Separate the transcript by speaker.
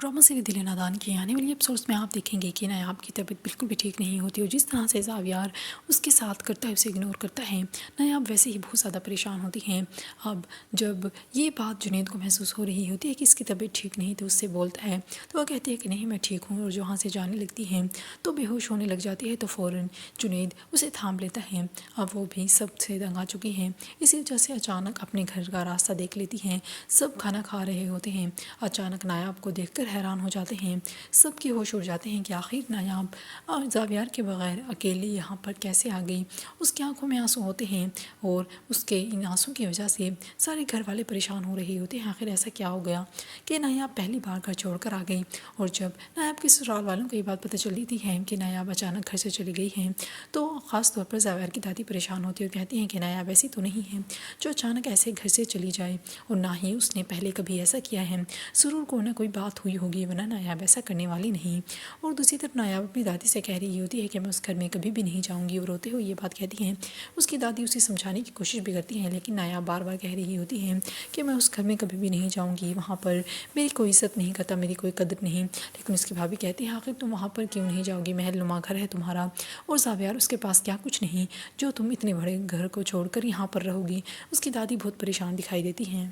Speaker 1: Drama series दिल नादान की आने वाली एपिसोड्स में आप देखेंगे कि नायाब की तबीयत बिल्कुल भी ठीक नहीं होती और जिस तरह से ज़ावियार उसके साथ करता है, उसे इग्नोर करता है, नायाब वैसे ही बहुत ज़्यादा परेशान होती हैं। अब जब ये बात जुनैद को महसूस हो रही होती है कि इसकी तबीयत ठीक नहीं, तो उससे बोलता है तो वह कहती है कि नहीं मैं ठीक हूँ, और जो वहाँ से जाने लगती है तो बेहोश होने लग जाती है। तो फ़ौरन जुनैद उसे थाम लेता है। अब वो भी सबसे दंग आ चुकी है, इसी वजह से अचानक अपने घर का रास्ता देख लेती हैं। सब खाना खा रहे होते हैं। अचानक नायाब को देखकर हैरान हो जाते हैं, सबके होश उड़ जाते हैं कि आखिर नायाब ज़ावियार के बगैर अकेले यहाँ पर कैसे आ गई। उसकी आंखों में आंसू होते हैं और उसके इन आंसू की वजह से सारे घर वाले परेशान हो रहे होते हैं। आखिर ऐसा क्या हो गया कि नायाब पहली बार घर छोड़कर आ गई। और जब नायाब के ससुराल वालों को ये बात पता चली थी है कि नायाब अचानक घर से चली गई है, तो ख़ास तौर पर ज़ावियार की दादी परेशान होती है और कहती हैं कि नायाब ऐसी तो नहीं है जो अचानक ऐसे घर से चली जाए, और ना ही उसने पहले कभी ऐसा किया है। ज़रूर कोई ना कोई बात हुई होगी, वरना नायाब ऐसा करने वाली नहीं। और दूसरी तरफ नायाब अपनी दादी से कह रही होती है कि मैं उस घर में कभी भी नहीं जाऊंगी, और रोते हुए ये बात कहती हैं। उसकी दादी उसे समझाने की कोशिश भी करती हैं, लेकिन नायाब बार बार कह रही होती है कि मैं उस घर में कभी भी नहीं जाऊंगी, वहाँ पर मेरी कोई इज़्ज़त नहीं करता, मेरी कोई कदर नहीं। लेकिन उसकी भाभी कहती है आखिर तुम वहाँ पर क्यों नहीं जाओगी, महल नुमा घर है तुम्हारा, और ज़ावियार उसके पास क्या कुछ नहीं जो तुम इतने बड़े घर को छोड़कर यहाँ पर रहोगी। उसकी दादी बहुत परेशान दिखाई देती हैं।